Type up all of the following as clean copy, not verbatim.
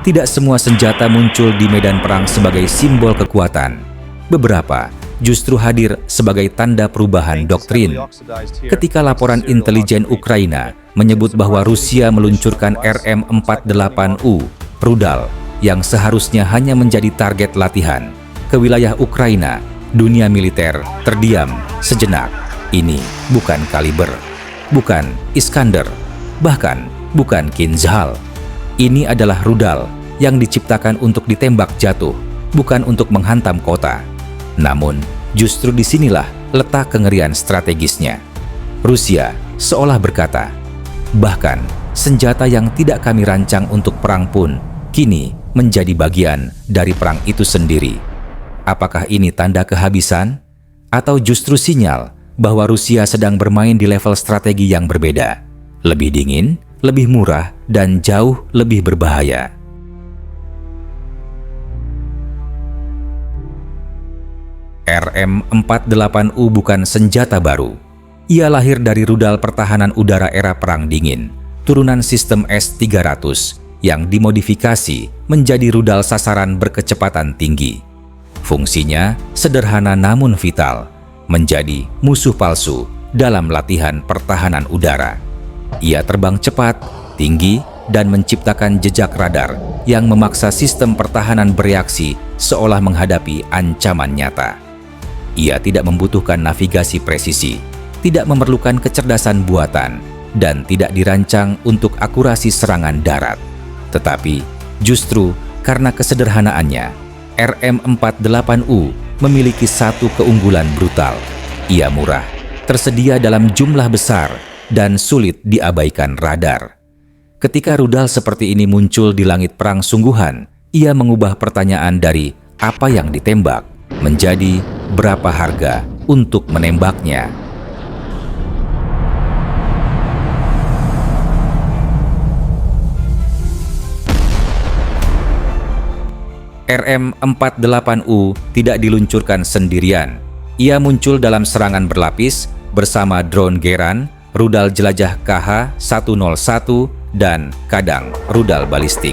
Tidak semua senjata muncul di medan perang sebagai simbol kekuatan. Beberapa justru hadir sebagai tanda perubahan doktrin. Ketika laporan intelijen Ukraina menyebut bahwa Rusia meluncurkan RM-48U, rudal, yang seharusnya hanya menjadi target latihan, ke wilayah Ukraina, dunia militer terdiam sejenak. Ini bukan kaliber, bukan Iskander, bahkan bukan Kinzhal. Ini adalah rudal yang diciptakan untuk ditembak jatuh, bukan untuk menghantam kota. Namun, justru disinilah letak kengerian strategisnya. Rusia seolah berkata, bahkan senjata yang tidak kami rancang untuk perang pun kini menjadi bagian dari perang itu sendiri. Apakah ini tanda kehabisan? Atau justru sinyal bahwa Rusia sedang bermain di level strategi yang berbeda? Lebih dingin, lebih murah, dan jauh lebih berbahaya. RM-48U bukan senjata baru. Ia lahir dari rudal pertahanan udara era Perang Dingin, turunan sistem S-300 yang dimodifikasi menjadi rudal sasaran berkecepatan tinggi. Fungsinya sederhana namun vital, menjadi musuh palsu dalam latihan pertahanan udara. Ia terbang cepat, tinggi, dan menciptakan jejak radar yang memaksa sistem pertahanan bereaksi seolah menghadapi ancaman nyata. Ia tidak membutuhkan navigasi presisi, tidak memerlukan kecerdasan buatan, dan tidak dirancang untuk akurasi serangan darat. Tetapi, justru karena kesederhanaannya, RM-48U memiliki satu keunggulan brutal. Ia murah, tersedia dalam jumlah besar, dan sulit diabaikan radar. Ketika rudal seperti ini muncul di langit perang sungguhan, ia mengubah pertanyaan dari apa yang ditembak menjadi berapa harga untuk menembaknya. RM-48U tidak diluncurkan sendirian. Ia muncul dalam serangan berlapis bersama drone Geran, rudal jelajah KH-101, dan kadang rudal balistik.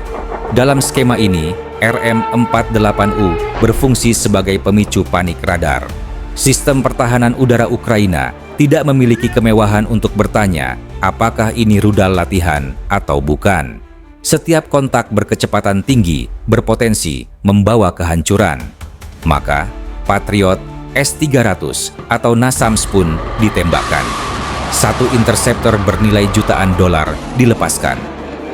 Dalam skema ini, RM-48U berfungsi sebagai pemicu panik radar. Sistem pertahanan udara Ukraina tidak memiliki kemewahan untuk bertanya apakah ini rudal latihan atau bukan. Setiap kontak berkecepatan tinggi berpotensi membawa kehancuran. Maka, Patriot S-300 atau NASAMS pun ditembakkan. Satu interceptor bernilai jutaan dolar dilepaskan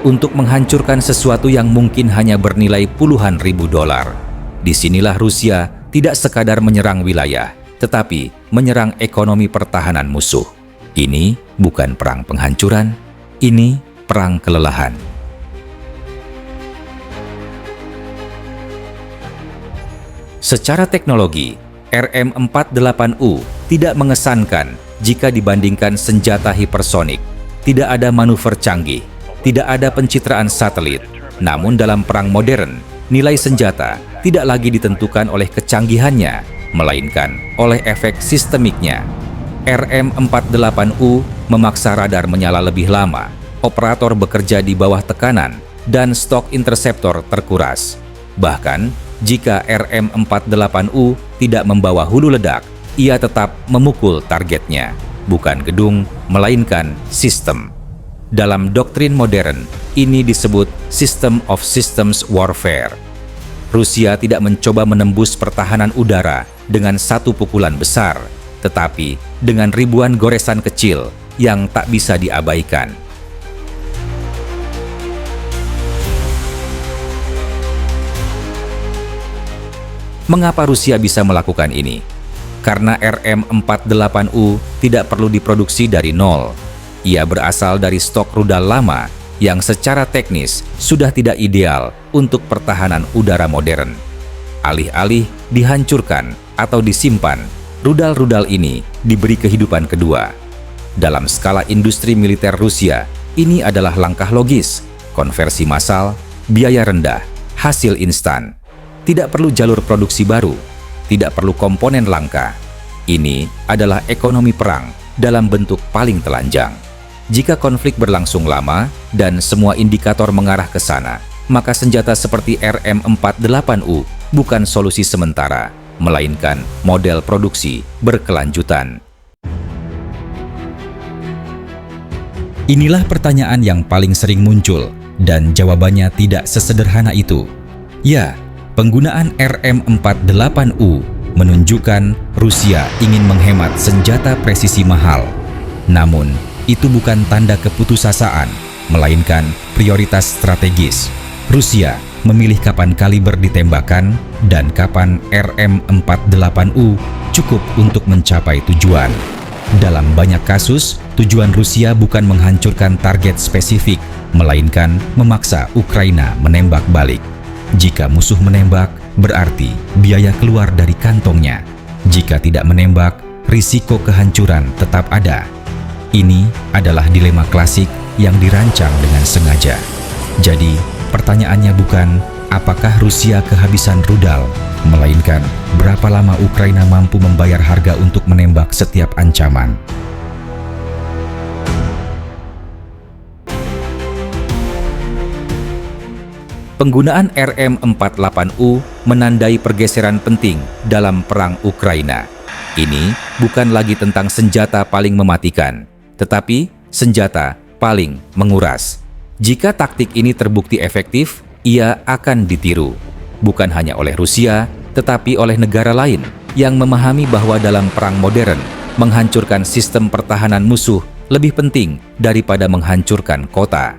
untuk menghancurkan sesuatu yang mungkin hanya bernilai puluhan ribu dolar. Disinilah Rusia tidak sekadar menyerang wilayah, tetapi menyerang ekonomi pertahanan musuh. Ini bukan perang penghancuran, ini perang kelelahan. Secara teknologi, RM-48U tidak mengesankan jika dibandingkan senjata hipersonik. Tidak ada manuver canggih, tidak ada pencitraan satelit. Namun dalam perang modern, nilai senjata tidak lagi ditentukan oleh kecanggihannya, melainkan oleh efek sistemiknya. RM-48U memaksa radar menyala lebih lama, operator bekerja di bawah tekanan, dan stok interceptor terkuras. Bahkan, jika RM-48U tidak membawa hulu ledak, ia tetap memukul targetnya, bukan gedung, melainkan sistem. Dalam doktrin modern, ini disebut System of Systems Warfare. Rusia tidak mencoba menembus pertahanan udara dengan satu pukulan besar, tetapi dengan ribuan goresan kecil yang tak bisa diabaikan. Mengapa Rusia bisa melakukan ini? Karena RM-48U tidak perlu diproduksi dari nol. Ia berasal dari stok rudal lama yang secara teknis sudah tidak ideal untuk pertahanan udara modern. Alih-alih dihancurkan atau disimpan, rudal-rudal ini diberi kehidupan kedua. Dalam skala industri militer Rusia, ini adalah langkah logis, konversi massal, biaya rendah, hasil instan. Tidak perlu jalur produksi baru, tidak perlu komponen langka. Ini adalah ekonomi perang dalam bentuk paling telanjang. Jika konflik berlangsung lama dan semua indikator mengarah ke sana, maka senjata seperti RM-48U bukan solusi sementara, melainkan model produksi berkelanjutan. Inilah pertanyaan yang paling sering muncul, dan jawabannya tidak sesederhana itu. Ya, penggunaan RM-48U menunjukkan Rusia ingin menghemat senjata presisi mahal. Namun, itu bukan tanda keputusasaan, melainkan prioritas strategis. Rusia memilih kapan kaliber ditembakkan dan kapan RM-48U cukup untuk mencapai tujuan. Dalam banyak kasus, tujuan Rusia bukan menghancurkan target spesifik, melainkan memaksa Ukraina menembak balik. Jika musuh menembak, berarti biaya keluar dari kantongnya. Jika tidak menembak, risiko kehancuran tetap ada. Ini adalah dilema klasik yang dirancang dengan sengaja. Jadi, pertanyaannya bukan apakah Rusia kehabisan rudal, melainkan berapa lama Ukraina mampu membayar harga untuk menembak setiap ancaman. Penggunaan RM-48U menandai pergeseran penting dalam perang Ukraina. Ini bukan lagi tentang senjata paling mematikan, tetapi senjata paling menguras. Jika taktik ini terbukti efektif, ia akan ditiru, bukan hanya oleh Rusia, tetapi oleh negara lain yang memahami bahwa dalam perang modern, menghancurkan sistem pertahanan musuh lebih penting daripada menghancurkan kota.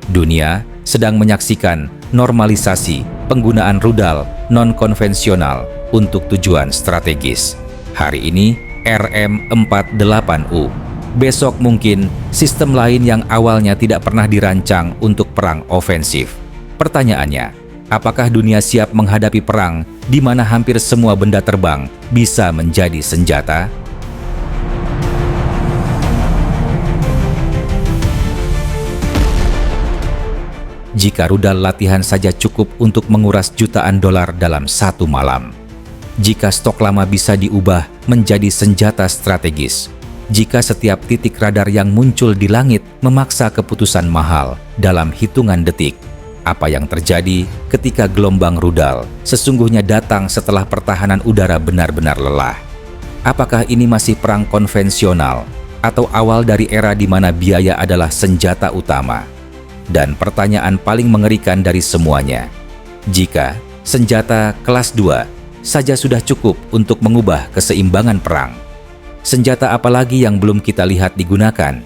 Dunia sedang menyaksikan normalisasi penggunaan rudal non-konvensional untuk tujuan strategis. Hari ini RM-48U, besok mungkin sistem lain yang awalnya tidak pernah dirancang untuk perang ofensif. Pertanyaannya, apakah dunia siap menghadapi perang di mana hampir semua benda terbang bisa menjadi senjata? Jika rudal latihan saja cukup untuk menguras jutaan dolar dalam satu malam. Jika stok lama bisa diubah menjadi senjata strategis. Jika setiap titik radar yang muncul di langit memaksa keputusan mahal dalam hitungan detik. Apa yang terjadi ketika gelombang rudal sesungguhnya datang setelah pertahanan udara benar-benar lelah? Apakah ini masih perang konvensional atau awal dari era di mana biaya adalah senjata utama? Dan pertanyaan paling mengerikan dari semuanya, jika senjata kelas 2 saja sudah cukup untuk mengubah keseimbangan perang, senjata apa lagi yang belum kita lihat digunakan